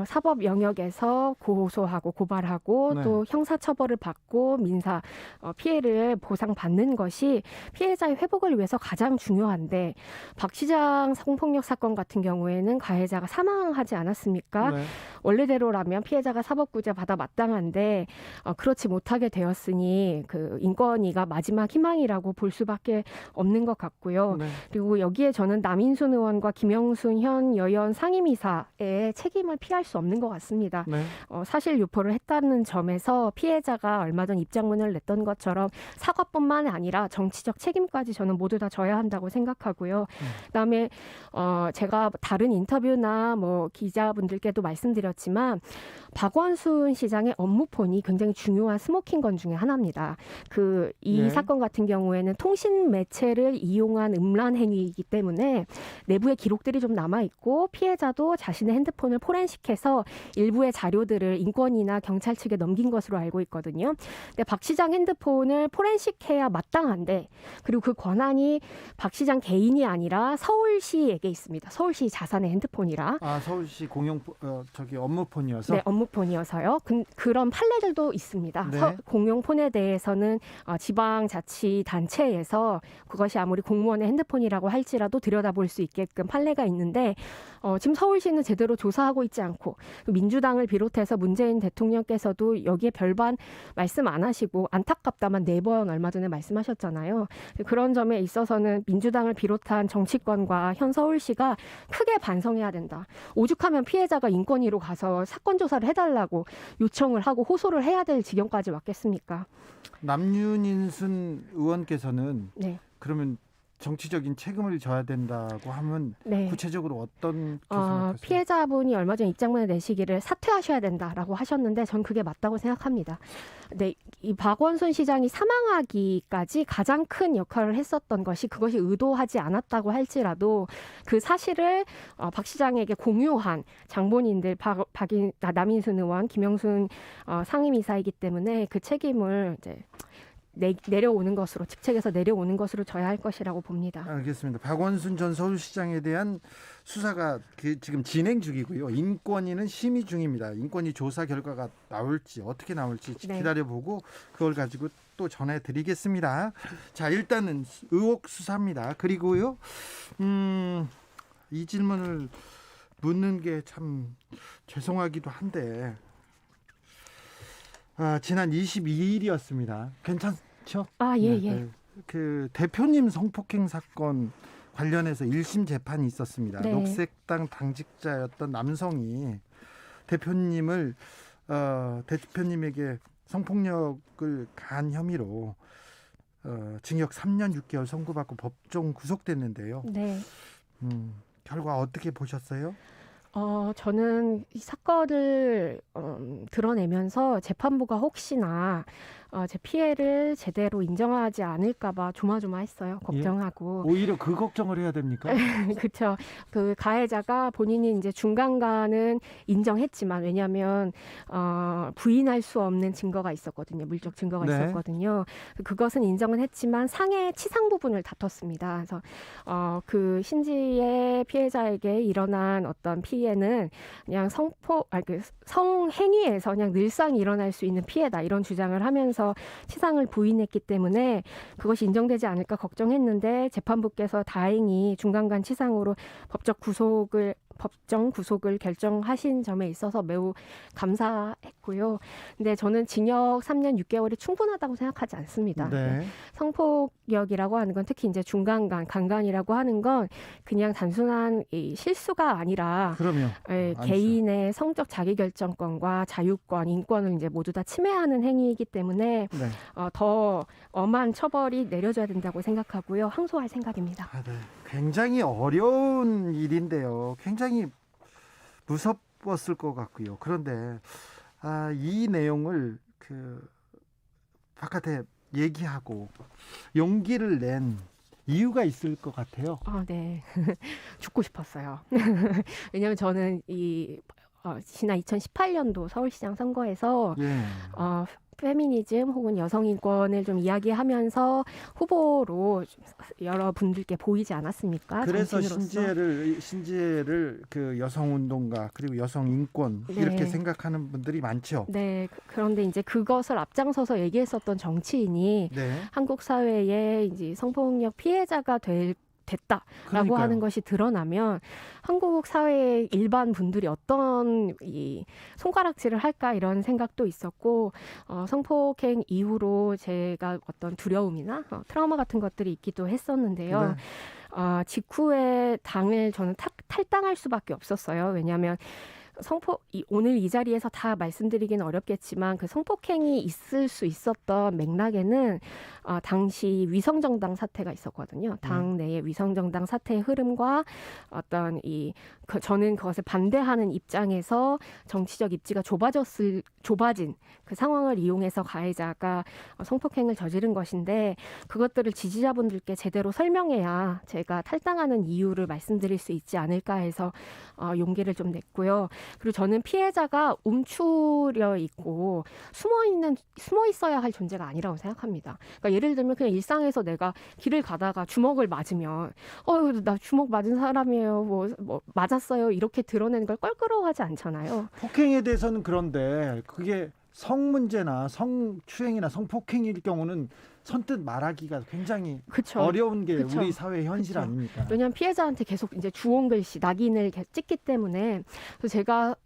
사법 영역에서 고소하고 고발하고 네. 또 형사처벌을 받고 민사 피해를 보상받는 것이 피해자의 회복을 위해서 가장 중요한데, 박 시장 성폭력 사건 같은 경우에는 가해자가 사망하지 않았습니까? 네. 원래대로라면 피해자가 사법구제 받아 마땅한데 그렇지 못하게 되었으니 그 인권위가 마지막 희망이라고 볼 수밖에 없는 것 같고요. 네. 그리고 여기에 저는 남인순 의원과 김영순 현 여연 상임이사의 책임을 피할 수 없는 것 같습니다. 네. 사실 유포를 했다는 점에서 피해자가 얼마 전 입장문을 냈던 것처럼 사과뿐만 아니라 정치적 책임까지 저는 모두 다 져야 한다고 생각하고요. 그다음에 제가 다른 인터뷰나 뭐 기자분들께도 말씀드렸지만 박원순 시장의 업무폰이 굉장히 중요한 스모킹건 중에 하나입니다. 이 네. 사건 같은 경우에는 통신 매체를 이용한 음란 행위이기 때문에 내부의 기록들이 좀 남아 있고 피해자도 자신의 핸드폰을 포렌식해서 일부의 자료들을 인권이나 경찰 측에 넘긴 것으로 알고 있거든요. 근데 박 시장 핸드폰을 포렌식해야 마땅한데 그리고 그 권한이 박 시장 개인이 아니라 서울시에게 있습니다. 서울시 자산의 핸드폰이라. 서울시 공용 업무폰이어서. 네, 업무폰이어서요. 그런 판례들도 있습니다. 네. 공용폰에 대해서는 지방자치단체에서 그것이 아무리 공무원의 핸드폰이라고 할지라도 들여다볼 수 있게끔 판례가 있는데 지금 서울시는 제대로 조사하고 있지 않고 민주당을 비롯해서 문재인 대통령께서도 여기에 별반 말씀 안 하시고 안타깝다만 네번 얼마 전에 말씀하셨잖아요. 그런 점에 있어서는 민주당을 비롯한 정치권과 현 서울시가 크게 반성해야 된다. 오죽하면 피해자가 인권위로 가서 사건 조사를 해달라고 요청을 하고 호소를 해야 될 지경까지 왔겠습니까? 남윤인순 의원께서는 네. 그러면 정치적인 책임을 져야 된다고 하면 네. 구체적으로 어떤 생각하세요? 피해자분이 얼마 전 입장문을 내시기를 사퇴하셔야 된다라고 하셨는데 전 그게 맞다고 생각합니다. 네, 이 박원순 시장이 사망하기까지 가장 큰 역할을 했었던 것이 그것이 의도하지 않았다고 할지라도 그 사실을 박 시장에게 공유한 장본인들 남인순 의원, 김영순 상임이사이기 때문에 그 책임을 이제 내려오는 것으로 직책에서 내려오는 것으로 져야 할 것이라고 봅니다. 알겠습니다. 박원순 전 서울시장에 대한 수사가 지금 진행 중이고요. 인권위는 심의 중입니다. 인권위 조사 결과가 나올지 어떻게 나올지 네. 기다려보고 그걸 가지고 또 전해드리겠습니다. 자, 일단은 의혹 수사입니다. 그리고요, 이 질문을 묻는 게 참 죄송하기도 한데 지난 22일이었습니다. 괜찮죠? 예. 네. 그 대표님 성폭행 사건 관련해서 1심 재판이 있었습니다. 네. 녹색당 당직자였던 남성이 대표님에게 성폭력을 가한 혐의로 징역 3년 6개월 선고받고 법정 구속됐는데요. 네. 결과 어떻게 보셨어요? 저는 이 사건을 드러내면서 재판부가 혹시나 제 피해를 제대로 인정하지 않을까봐 조마조마했어요. 걱정하고. 오히려 그 걱정을 해야 됩니까? 그렇죠. 그 가해자가 본인이 이제 중간간은 인정했지만 왜냐하면 부인할 수 없는 증거가 있었거든요. 물적 증거가 네. 있었거든요. 그것은 인정은 했지만 상해 치상 부분을 다퉜습니다. 그래서 그 신지의 피해자에게 일어난 어떤 피해는 그냥 성행위에서 그냥 늘상 일어날 수 있는 피해다 이런 주장을 하면서 치상을 부인했기 때문에 그것이 인정되지 않을까 걱정했는데 재판부께서 다행히 중간간 치상으로 법정 구속을 결정하신 점에 있어서 매우 감사했고요. 근데 저는 징역 3년 6개월이 충분하다고 생각하지 않습니다. 네. 성폭력이라고 하는 건 특히 이제 강간이라고 하는 건 그냥 단순한 이 실수가 아니라 그러면 개인의 성적 자기결정권과 자유권, 인권을 이제 모두 다 침해하는 행위이기 때문에 네. 더 엄한 처벌이 내려져야 된다고 생각하고요. 항소할 생각입니다. 네. 굉장히 어려운 일인데요. 굉장히 무섭었을 것 같고요. 그런데 이 내용을 바깥에 얘기하고 용기를 낸 이유가 있을 것 같아요. 네. 죽고 싶었어요. 왜냐하면 저는 지난 2018년도 서울시장 선거에서 페미니즘 혹은 여성 인권을 좀 이야기하면서 후보로 여러분들께 보이지 않았습니까? 그래서 정치인으로서. 신지혜를 그 여성 운동가 그리고 여성 인권 네. 이렇게 생각하는 분들이 많죠. 네. 그런데 이제 그것을 앞장서서 얘기했었던 정치인이 네. 한국 사회에 이제 성폭력 피해자가 됐다라고 그러니까요. 하는 것이 드러나면 한국 사회의 일반 분들이 어떤 이 손가락질을 할까 이런 생각도 있었고 성폭행 이후로 제가 어떤 두려움이나 트라우마 같은 것들이 있기도 했었는데요. 네. 직후에 당을 저는 탈당할 수밖에 없었어요. 왜냐하면 오늘 이 자리에서 다 말씀드리기는 어렵겠지만 그 성폭행이 있을 수 있었던 맥락에는 당시 위성정당 사태가 있었거든요. 당 내의 위성정당 사태의 흐름과 어떤 저는 그것을 반대하는 입장에서 정치적 입지가 좁아진 그 상황을 이용해서 가해자가 성폭행을 저지른 것인데 그것들을 지지자분들께 제대로 설명해야 제가 탈당하는 이유를 말씀드릴 수 있지 않을까 해서 용기를 좀 냈고요. 그리고 저는 피해자가 움츠려 있고 숨어 있어야 할 존재가 아니라고 생각합니다. 그러니까 예를 들면 그냥 일상에서 내가 길을 가다가 주먹을 맞으면 나 주먹 맞은 사람이에요. 뭐 맞았어요. 이렇게 드러내는 걸 껄끄러워하지 않잖아요. 폭행에 대해서는 그런데 그게 성문제나 성추행이나 성폭행일 경우는 선뜻 말하기가 굉장히 그쵸. 어려운 게 그쵸. 우리 사회의 현실 그쵸. 아닙니까? 왜냐하면 피해자한테 계속 이제 주홍글씨, 낙인을 찍기 때문에 그래서 제가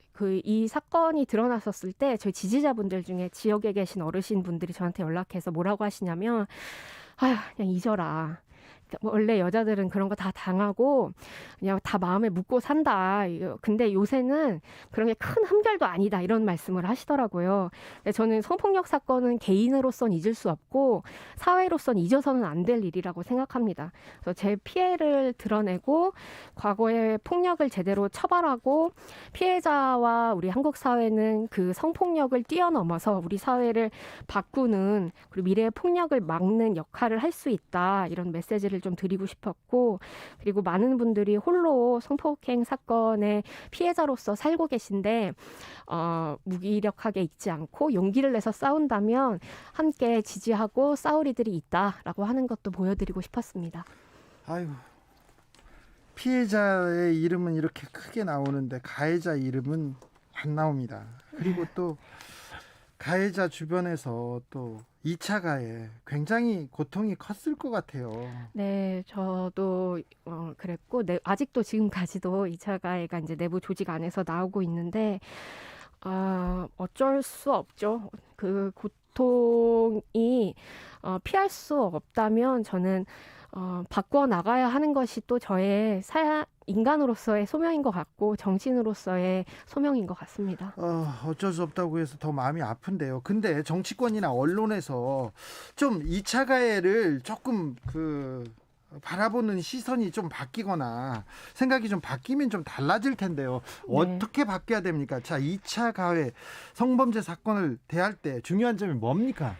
이 사건이 드러났었을 때 저희 지지자분들 중에 지역에 계신 어르신 분들이 저한테 연락해서 뭐라고 하시냐면 그냥 잊어라. 원래 여자들은 그런 거 다 당하고 그냥 다 마음에 묻고 산다. 근데 요새는 그런 게 큰 흠결도 아니다. 이런 말씀을 하시더라고요. 저는 성폭력 사건은 개인으로선 잊을 수 없고 사회로선 잊어서는 안 될 일이라고 생각합니다. 그래서 제 피해를 드러내고 과거의 폭력을 제대로 처벌하고 피해자와 우리 한국 사회는 그 성폭력을 뛰어넘어서 우리 사회를 바꾸는 그리고 미래의 폭력을 막는 역할을 할 수 있다. 이런 메시지를 좀 드리고 싶었고 그리고 많은 분들이 홀로 성폭행 사건의 피해자로서 살고 계신데 무기력하게 있지 않고 용기를 내서 싸운다면 함께 지지하고 싸울 이들이 있다라고 하는 것도 보여드리고 싶었습니다. 아유, 피해자의 이름은 이렇게 크게 나오는데 가해자 이름은 안 나옵니다. 그리고 또 가해자 주변에서 또 2차 가해 굉장히 고통이 컸을 것 같아요. 네, 저도 그랬고 아직도 지금까지도 2차 가해가 이제 내부 조직 안에서 나오고 있는데 어쩔 수 없죠. 그 고통이 피할 수 없다면 저는 바꿔 나가야 하는 것이 또 저의 인간으로서의 소명인 것 같고 정치인으로서의 소명인 것 같습니다. 어쩔 수 없다고 해서 더 마음이 아픈데요. 근데 정치권이나 언론에서 좀 2차 가해를 조금 바라보는 시선이 좀 바뀌거나 생각이 좀 바뀌면 좀 달라질 텐데요. 네. 어떻게 바뀌어야 됩니까? 자, 2차 가해 성범죄 사건을 대할 때 중요한 점이 뭡니까?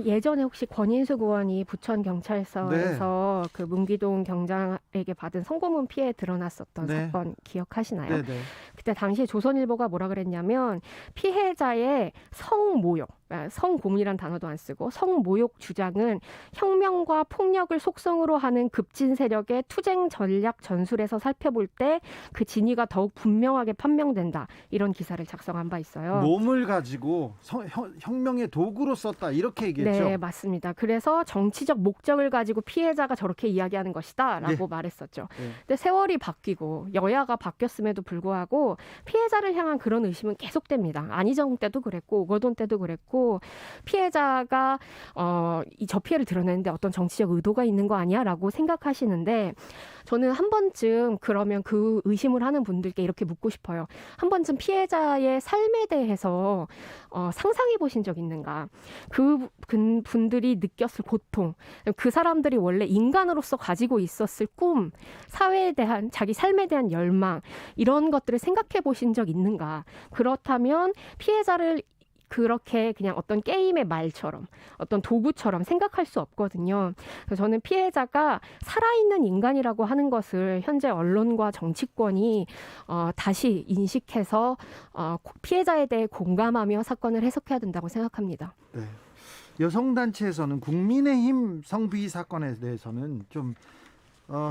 예전에 혹시 권인숙 의원이 부천 경찰서에서 그 문기동 경장에게 받은 성고문 피해 드러났었던 네. 사건 기억하시나요? 네네. 그때 당시에 조선일보가 뭐라 그랬냐면 피해자의 성모욕, 성고문이란 단어도 안 쓰고 성모욕 주장은 혁명과 폭력을 속성으로 하는 급진 세력의 투쟁 전략 전술에서 살펴볼 때 그 진위가 더욱 분명하게 판명된다. 이런 기사를 작성한 바 있어요. 몸을 가지고 혁명의 도구로 썼다 이렇게 얘기했죠. 네, 맞습니다. 그래서 정치적 목적을 가지고 피해자가 저렇게 이야기하는 것이다 라고 네. 말했었죠. 네. 근데 세월이 바뀌고 여야가 바뀌었음에도 불구하고 피해자를 향한 그런 의심은 계속됩니다. 안희정 때도 그랬고 오거돈 때도 그랬고 피해자가 저 피해를 드러내는데 어떤 정치적 의도가 있는 거 아니야? 라고 생각하시는데 저는 한 번쯤 그러면 그 의심을 하는 분들께 이렇게 묻고 싶어요. 한 번쯤 피해자의 삶에 대해서 상상해 보신 적 있는가? 그 분들이 느꼈을 고통, 그 사람들이 원래 인간으로서 가지고 있었을 꿈, 사회에 대한 자기 삶에 대한 열망 이런 것들을 생각해 보신 적 있는가? 그렇다면 피해자를 그렇게 그냥 어떤 게임의 말처럼 어떤 도구처럼 생각할 수 없거든요. 그래서 저는 피해자가 살아있는 인간이라고 하는 것을 현재 언론과 정치권이 다시 인식해서 피해자에 대해 공감하며 사건을 해석해야 된다고 생각합니다. 네. 여성단체에서는 국민의힘 성비위 사건에 대해서는 좀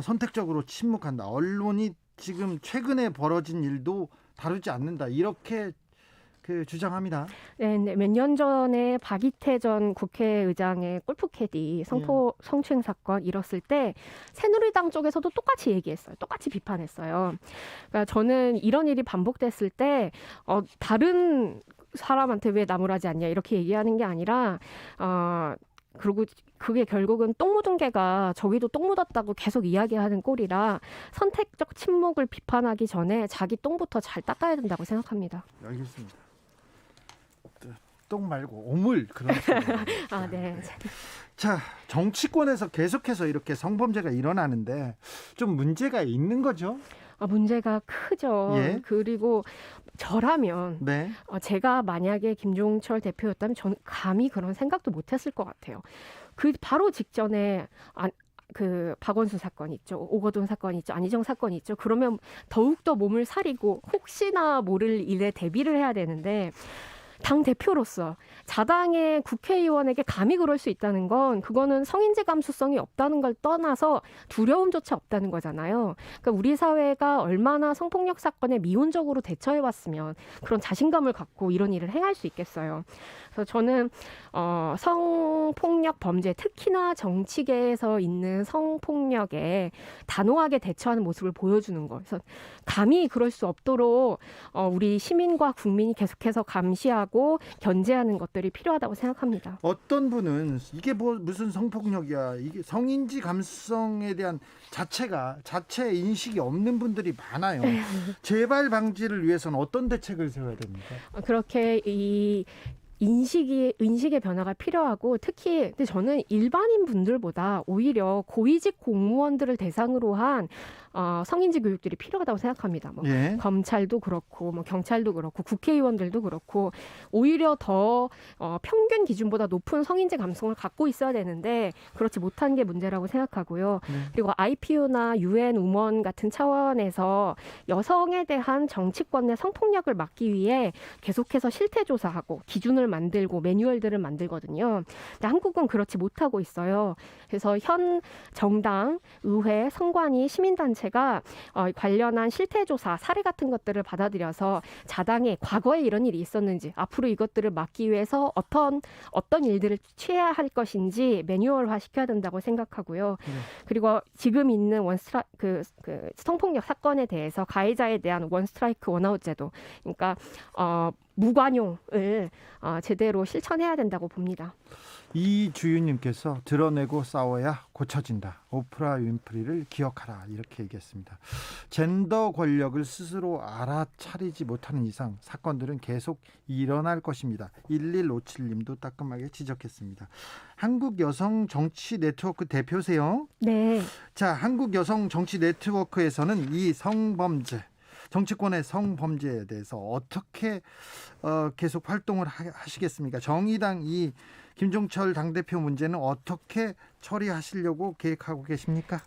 선택적으로 침묵한다. 언론이 지금 최근에 벌어진 일도 다루지 않는다. 이렇게 주장합니다. 네, 몇 년 전에 박이태 전 국회의장의 골프캐디 성추행 사건 일었을 때 새누리당 쪽에서도 똑같이 얘기했어요. 똑같이 비판했어요. 그러니까 저는 이런 일이 반복됐을 때 다른 사람한테 왜 나무라지 않냐 이렇게 얘기하는 게 아니라 그리고 그게 결국은 똥 묻은 개가 저기도 똥 묻었다고 계속 이야기하는 꼴이라 선택적 침묵을 비판하기 전에 자기 똥부터 잘 닦아야 된다고 생각합니다. 알겠습니다. 똥 말고 오물 그런 식으로. 아, 네. 자, 정치권에서 계속해서 이렇게 성범죄가 일어나는데 좀 문제가 있는 거죠? 문제가 크죠. 예. 그리고 저라면 네. 제가 만약에 김종철 대표였다면 저는 감히 그런 생각도 못했을 것 같아요. 그 바로 직전에 그 박원순 사건 있죠. 오거돈 사건 있죠. 안희정 사건 있죠. 그러면 더욱더 몸을 사리고 혹시나 모를 일에 대비를 해야 되는데 당 대표로서 자당의 국회의원에게 감히 그럴 수 있다는 건 그거는 성인지 감수성이 없다는 걸 떠나서 두려움조차 없다는 거잖아요. 그러니까 우리 사회가 얼마나 성폭력 사건에 미온적으로 대처해왔으면 그런 자신감을 갖고 이런 일을 행할 수 있겠어요. 그래서 저는 성폭력 범죄, 특히나 정치계에서 있는 성폭력에 단호하게 대처하는 모습을 보여주는 거. 그래서 감히 그럴 수 없도록 우리 시민과 국민이 계속해서 감시하고 견제하는 것들이 필요하다고 생각합니다. 어떤 분은 이게 무슨 성폭력이야, 이게 성인지 감수성에 대한 자체 인식이 없는 분들이 많아요. 재발 방지를 위해서는 어떤 대책을 세워야 됩니까? 그렇게 이 인식의 변화가 필요하고 특히 근데 저는 일반인 분들보다 오히려 고위직 공무원들을 대상으로 한 성인지 교육들이 필요하다고 생각합니다. 예. 검찰도 그렇고 경찰도 그렇고 국회의원들도 그렇고 오히려 더 평균 기준보다 높은 성인지 감성을 갖고 있어야 되는데 그렇지 못한 게 문제라고 생각하고요. 그리고 IPU나 UN 우먼 같은 차원에서 여성에 대한 정치권 내 성폭력을 막기 위해 계속해서 실태조사하고 기준을 만들고 매뉴얼들을 만들거든요. 근데 한국은 그렇지 못하고 있어요. 그래서 현 정당, 의회, 성관위, 시민단체가 관련한 실태조사, 사례 같은 것들을 받아들여서 자당에 과거에 이런 일이 있었는지 앞으로 이것들을 막기 위해서 어떤 일들을 취해야 할 것인지 매뉴얼화 시켜야 된다고 생각하고요. 그리고 지금 있는 그 성폭력 사건에 대해서 가해자에 대한 원스트라이크 원아웃 제도, 그러니까 무관용을 제대로 실천해야 된다고 봅니다. 이주윤님께서 드러내고 싸워야 고쳐진다. 오프라 윈프리를 기억하라, 이렇게 얘기했습니다. 젠더 권력을 스스로 알아차리지 못하는 이상 사건들은 계속 일어날 것입니다. 1157님도 따끔하게 지적했습니다. 한국 여성 정치 네트워크 대표세요? 네. 자, 한국 여성 정치 네트워크에서는 이 성범죄, 정치권의 성범죄에 대해서 어떻게 계속 활동을 하시겠습니까? 정의당 이 김종철 당대표 문제는 어떻게 처리하시려고 계획하고 계십니까?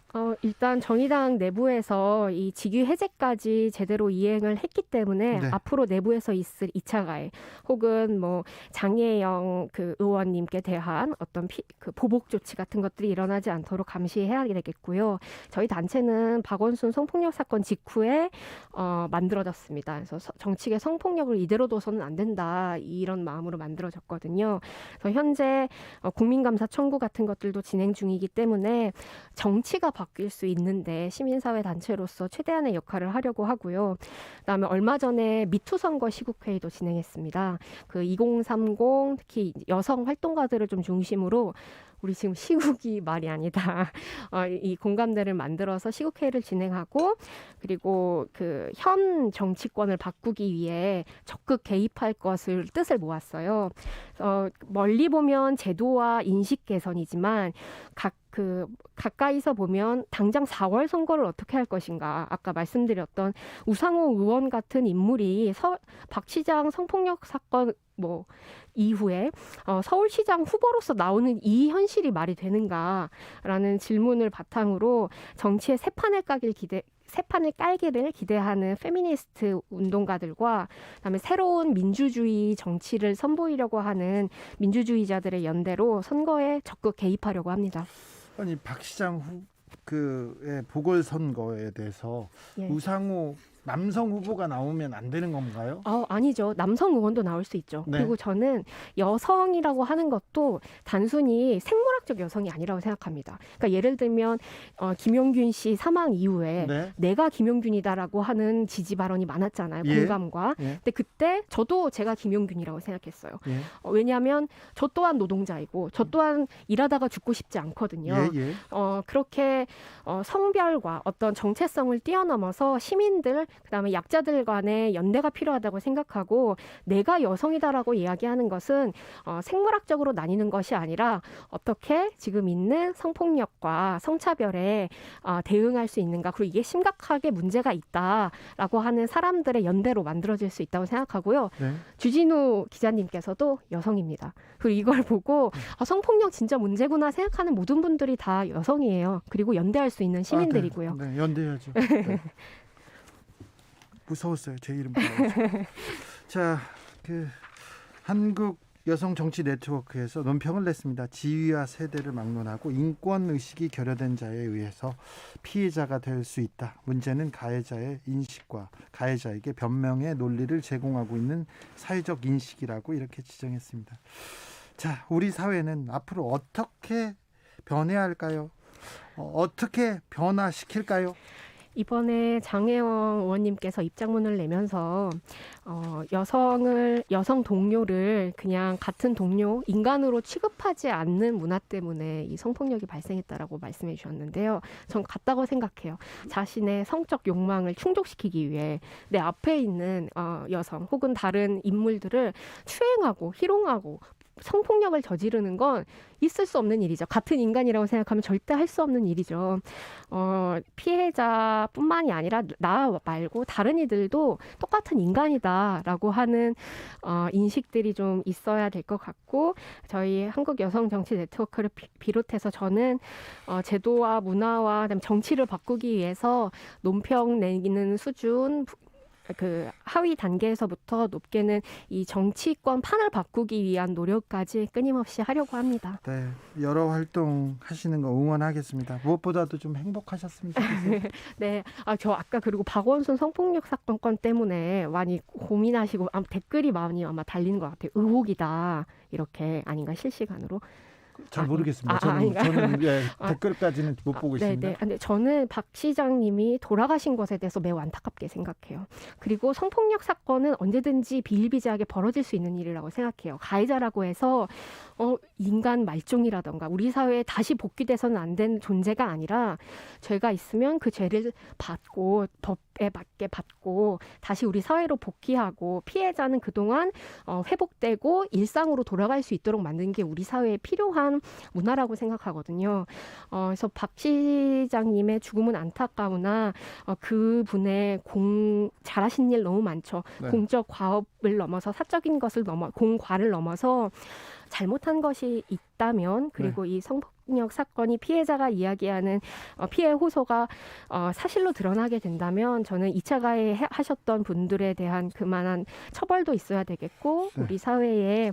일단 정의당 내부에서 이 직위 해제까지 제대로 이행을 했기 때문에 네. 앞으로 내부에서 있을 2차 가해 혹은 장혜영 그 의원님께 대한 어떤 그 보복 조치 같은 것들이 일어나지 않도록 감시해야 되겠고요. 저희 단체는 박원순 성폭력 사건 직후에 만들어졌습니다. 그래서 정치계 성폭력을 이대로 둬서는 안 된다, 이런 마음으로 만들어졌거든요. 그래서 현재 국민감사 청구 같은 것들도 진행 중이기 때문에 정치가 바뀔 수 있는데 시민사회 단체로서 최대한의 역할을 하려고 하고요. 그다음에 얼마 전에 미투 선거 시국회의도 진행했습니다. 그 2030 특히 여성 활동가들을 좀 중심으로 우리 지금 시국이 말이 아니다. 이 공감대를 만들어서 시국회의를 진행하고 그리고 그 현 정치권을 바꾸기 위해 적극 개입할 것을 뜻을 모았어요. 멀리 보면 제도와 인식 개선이지만 가까이서 보면 당장 4월 선거를 어떻게 할 것인가. 아까 말씀드렸던 우상호 의원 같은 인물이 박 시장 성폭력 사건 이후에 서울시장 후보로서 나오는 이 현실이 말이 되는가라는 질문을 바탕으로 정치의 새 판을 깔기를 기대하는 페미니스트 운동가들과 그다음에 새로운 민주주의 정치를 선보이려고 하는 민주주의자들의 연대로 선거에 적극 개입하려고 합니다. 아니, 박 시장 그의 보궐선거에 대해서 예. 우상호 남성 후보가 나오면 안 되는 건가요? 아니죠. 남성 의원도 나올 수 있죠. 네. 그리고 저는 여성이라고 하는 것도 단순히 생물학적 여성이 아니라고 생각합니다. 그러니까 예를 들면 김용균 씨 사망 이후에 네. 내가 김용균이다라고 하는 지지 발언이 많았잖아요. 예. 공감과. 예. 근데 그때 저도 제가 김용균이라고 생각했어요. 예. 왜냐하면 저 또한 노동자이고 저 또한 일하다가 죽고 싶지 않거든요. 예. 그렇게 성별과 어떤 정체성을 뛰어넘어서 시민들 그다음에 약자들 간의 연대가 필요하다고 생각하고 내가 여성이다라고 이야기하는 것은 생물학적으로 나뉘는 것이 아니라 어떻게 지금 있는 성폭력과 성차별에 대응할 수 있는가 그리고 이게 심각하게 문제가 있다라고 하는 사람들의 연대로 만들어질 수 있다고 생각하고요. 네. 주진우 기자님께서도 여성입니다. 그리고 이걸 보고 성폭력 진짜 문제구나 생각하는 모든 분들이 다 여성이에요. 그리고 연대할 수 있는 시민들이고요. 네, 연대해야죠. 네. 무서웠어요. 제 이름 불러가지고. 자, 한국 여성 정치 네트워크에서 논평을 냈습니다. 지위와 세대를 막론하고 인권 의식이 결여된 자에 의해서 피해자가 될 수 있다. 문제는 가해자의 인식과 가해자에게 변명의 논리를 제공하고 있는 사회적 인식이라고 이렇게 지정했습니다. 자, 우리 사회는 앞으로 어떻게 변해야 할까요? 어떻게 변화시킬까요? 이번에 장혜영 의원님께서 입장문을 내면서 여성 동료를 그냥 같은 동료, 인간으로 취급하지 않는 문화 때문에 이 성폭력이 발생했다라고 말씀해 주셨는데요. 전 같다고 생각해요. 자신의 성적 욕망을 충족시키기 위해 내 앞에 있는 여성 혹은 다른 인물들을 추행하고 희롱하고 성폭력을 저지르는 건 있을 수 없는 일이죠. 같은 인간이라고 생각하면 절대 할 수 없는 일이죠. 피해자뿐만이 아니라 나 말고 다른 이들도 똑같은 인간이다라고 하는 인식들이 좀 있어야 될 것 같고 저희 한국 여성 정치 네트워크를 비롯해서 저는 제도와 문화와 그다음에 정치를 바꾸기 위해서 논평 내기는 수준 하위 단계에서부터 높게는 이 정치권 판을 바꾸기 위한 노력까지 끊임없이 하려고 합니다. 네, 여러 활동 하시는 거 응원하겠습니다. 무엇보다도 좀 행복하셨으면 좋겠어요. 네, 저 아까 그리고 박원순 성폭력 사건 건 때문에 많이 고민하시고 댓글이 많이 아마 달리는 것 같아요. 의혹이다 이렇게 아닌가 실시간으로. 잘 모르겠습니다. 아닌가요? 저는 댓글까지는 못 보고 있습니다. 네. 근데 저는 박 시장님이 돌아가신 것에 대해서 매우 안타깝게 생각해요. 그리고 성폭력 사건은 언제든지 비일비재하게 벌어질 수 있는 일이라고 생각해요. 가해자라고 해서 인간 말종이라던가 우리 사회에 다시 복귀돼서는 안 되는 존재가 아니라 죄가 있으면 그 죄를 받고 법에 맞게 받고 다시 우리 사회로 복귀하고 피해자는 그동안 회복되고 일상으로 돌아갈 수 있도록 만드는 게 우리 사회에 필요한 문화라고 생각하거든요. 그래서 박 시장님의 죽음은 안타까우나 그분의 잘하신 일 너무 많죠. 네. 공적 과업을 넘어서 사적인 것을 공과를 넘어서 잘못한 것이 있다면 그리고 이 성폭력 사건이 피해자가 이야기하는 피해 호소가 사실로 드러나게 된다면 저는 2차 가해하셨던 분들에 대한 그만한 처벌도 있어야 되겠고 네. 우리 사회에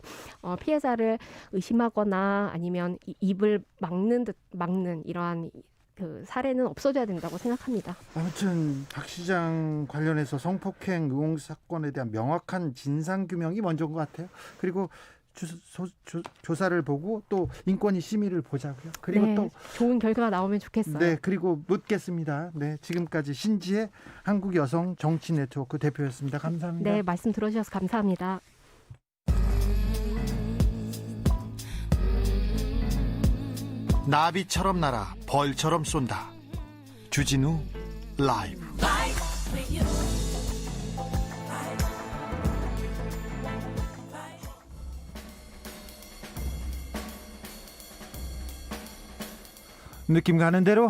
피해자를 의심하거나 아니면 입을 막는 이러한 그 사례는 없어져야 된다고 생각합니다. 아무튼 박 시장 관련해서 성폭행 의혹 사건에 대한 명확한 진상 규명이 먼저인 것 같아요. 그리고 조사를 보고 또 인권위 심의를 보자고요. 그리고 또 좋은 결과가 나오면 좋겠어요. 네, 그리고 묻겠습니다. 네, 지금까지 신지혜 한국 여성 정치 네트워크 대표였습니다. 감사합니다. 네, 말씀 들어주셔서 감사합니다. 나비처럼 날아 벌처럼 쏜다. 주진우 라이브. 느낌 가는 대로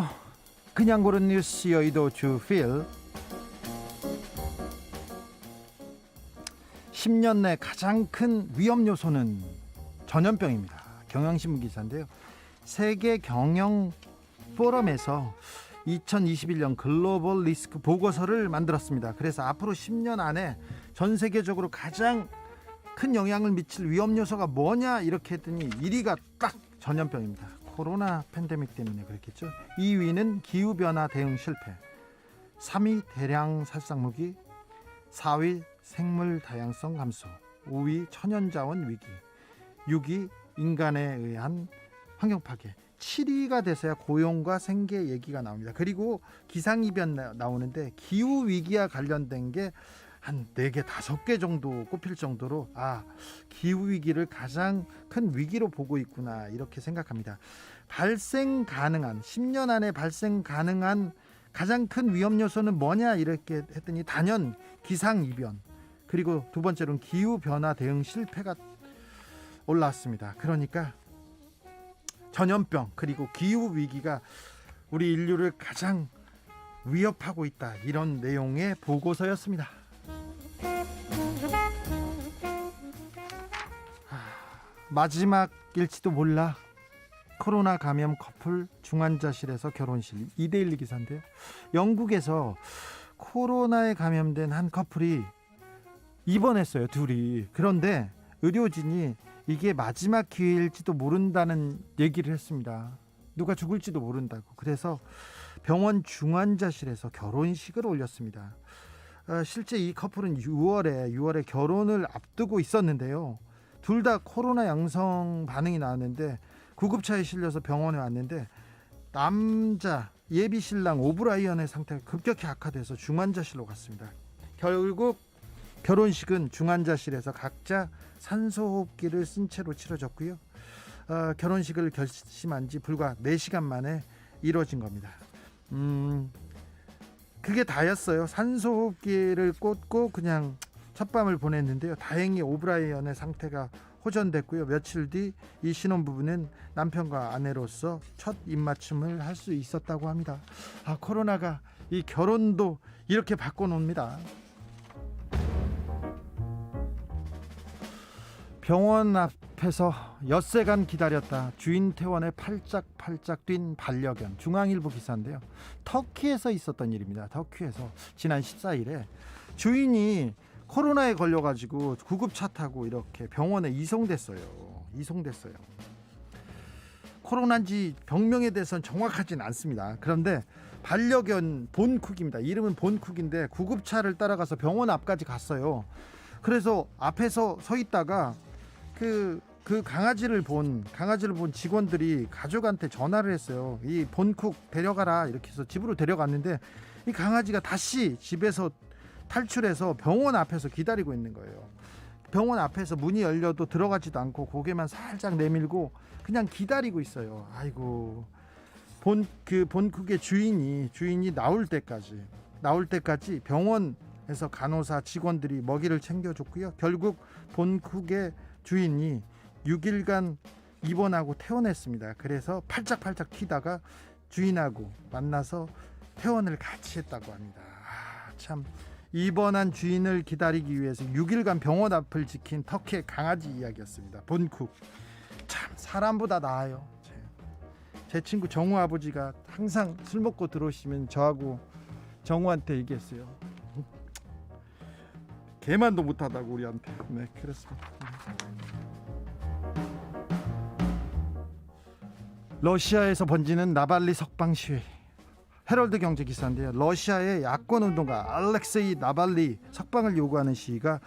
그냥 고른 뉴스 여의도 주필. 10년 내 가장 큰 위험 요소는 전염병입니다. 경향신문 기사인데요. 세계 경영 포럼에서 2021년 글로벌 리스크 보고서를 만들었습니다. 그래서 앞으로 10년 안에 전 세계적으로 가장 큰 영향을 미칠 위험 요소가 뭐냐 이렇게 했더니 1위가 딱 전염병입니다. 코로나 팬데믹 때문에 그렇겠죠. 2위는 기후변화 대응 실패, 3위 대량 살상무기, 4위 생물 다양성 감소, 5위 천연자원 위기, 6위 인간에 의한 환경 파괴, 7위가 돼서야 고용과 생계 얘기가 나옵니다. 그리고 기상이변 나오는데 기후 위기와 관련된 게 한 4개, 5개 정도 꼽힐 정도로 기후 위기를 가장 큰 위기로 보고 있구나 이렇게 생각합니다. 발생 가능한 10년 안에 발생 가능한 가장 큰 위험 요소는 뭐냐 이렇게 했더니 단연 기상이변, 그리고 두 번째로는 기후변화 대응 실패가 올라왔습니다. 그러니까 전염병 그리고 기후위기가 우리 인류를 가장 위협하고 있다, 이런 내용의 보고서였습니다. 마지막일지도 몰라. 코로나 감염 커플 중환자실에서 결혼식, 2대1 기사인데요. 영국에서 코로나에 감염된 한 커플이 입원했어요, 둘이. 그런데 의료진이 이게 마지막 기회일지도 모른다는 얘기를 했습니다. 누가 죽을지도 모른다고. 그래서 병원 중환자실에서 결혼식을 올렸습니다. 실제 이 커플은 6월에 결혼을 앞두고 있었는데요. 둘 다 코로나 양성 반응이 나왔는데 구급차에 실려서 병원에 왔는데 남자 예비 신랑 오브라이언의 상태가 급격히 악화돼서 중환자실로 갔습니다. 결국 결혼식은 중환자실에서 각자 산소호흡기를 쓴 채로 치러졌고요. 결혼식을 결심한 지 불과 4시간 만에 이루어진 겁니다. 그게 다였어요. 산소호흡기를 꽂고 그냥 첫밤을 보냈는데요. 다행히 오브라이언의 상태가 호전됐고요. 며칠 뒤 이 신혼부부는 남편과 아내로서 첫 입맞춤을 할 수 있었다고 합니다. 코로나가 이 결혼도 이렇게 바꿔놓습니다. 병원 앞에서 엿새간 기다렸다 주인 퇴원에 팔짝팔짝 뛴 반려견, 중앙일보 기사인데요. 터키에서 있었던 일입니다. 터키에서 지난 14일에 주인이 코로나에 걸려가지고 구급차 타고 이렇게 병원에 이송됐어요. 코로나인지 병명에 대해서는 정확하진 않습니다. 그런데 반려견 본쿡입니다. 이름은 본쿡인데 구급차를 따라가서 병원 앞까지 갔어요. 그래서 앞에서 서 있다가 그 강아지를 본 직원들이 가족한테 전화를 했어요. 이 본쿡 데려가라 이렇게 해서 집으로 데려갔는데 이 강아지가 다시 집에서 탈출해서 병원 앞에서 기다리고 있는 거예요. 병원 앞에서 문이 열려도 들어가지도 않고 고개만 살짝 내밀고 그냥 기다리고 있어요. 아이고, 본쿡의 주인이 나올 때까지 병원에서 간호사 직원들이 먹이를 챙겨줬고요. 결국 본쿡의 주인이 6일간 입원하고 퇴원했습니다. 그래서 팔짝팔짝 튀다가 주인하고 만나서 퇴원을 같이 했다고 합니다. 참, 입원한 주인을 기다리기 위해서 6일간 병원 앞을 지킨 터키의 강아지 이야기였습니다. 본쿡 참 사람보다 나아요. 제 친구 정우 아버지가 항상 술 먹고 들어오시면 저하고 정우한테 얘기했어요. 개만도 못하다고 우리한테. 네, 그렇습니다. 러시아에서 번지는 나발리 석방 시위. 헤럴드 경제 기사인데요. 러시아의 야권 운동가 알렉세이 나발리 석방을 요구하는 시위가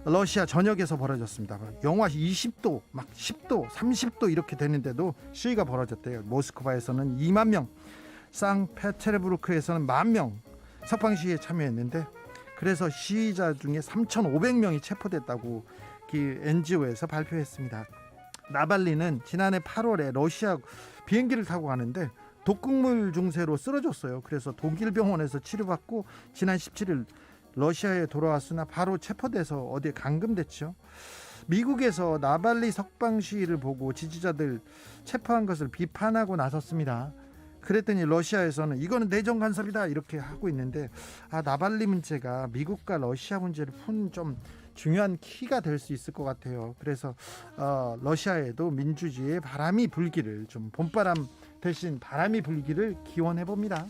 러시아 전역에서 벌어졌습니다. 영하 20도, 막 10도, 30도 이렇게 되는데도 시위가 벌어졌대요. 모스크바에서는 2만 명, 상페테르부르크에서는 1만 명 석방 시위에 참여했는데, 그래서 시위자 중에 3,500명이 체포됐다고 그 NGO에서 발표했습니다. 나발리는 지난해 8월에 러시아 비행기를 타고 가는데 독극물 증세로 쓰러졌어요. 그래서 독일 병원에서 치료받고 지난 17일 러시아에 돌아왔으나 바로 체포돼서 어디에 감금됐죠. 미국에서 나발리 석방 시위를 보고 지지자들 체포한 것을 비판하고 나섰습니다. 그랬더니 러시아에서는 이거는 내정 간섭이다 이렇게 하고 있는데, 나발리 문제가 미국과 러시아 문제를 푼 좀 중요한 키가 될 수 있을 것 같아요. 그래서 러시아에도 민주주의의 바람이 불기를, 좀 봄바람 대신 바람이 불기를 기원해 봅니다.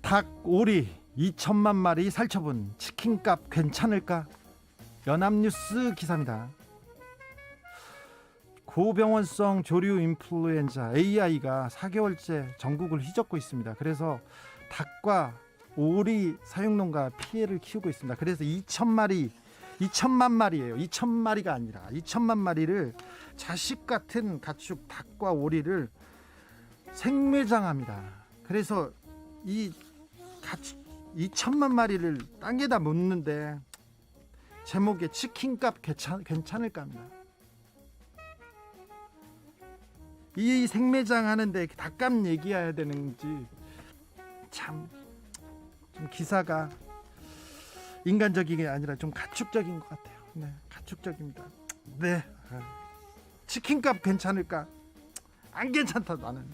닭, 오리 2천만 마리 살처분, 치킨값 괜찮을까? 연합뉴스 기사입니다. 고병원성 조류 인플루엔자 AI가 4개월째 전국을 휘젓고 있습니다. 그래서 닭과 오리 사육농가 피해를 키우고 있습니다. 그래서 2천만 마리예요. 2천마리가 아니라 2천만 마리를 자식 같은 가축 닭과 오리를 생매장합니다. 그래서 이 가축 2천만 마리를 땅에다 묻는데 제목에 치킨값 괜찮을까 합니다. 이 생매장 하는데 닭값 얘기해야 되는지 참 좀 기사가 인간적인 게 아니라 좀 가축적인 것 같아요. 네, 가축적입니다. 네, 치킨값 괜찮을까? 안 괜찮다 나는.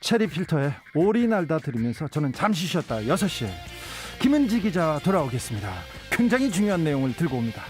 체리 필터의 오리 날다 들으면서 저는 잠시 쉬었다 6시에 김은지 기자 돌아오겠습니다. 굉장히 중요한 내용을 들고 옵니다.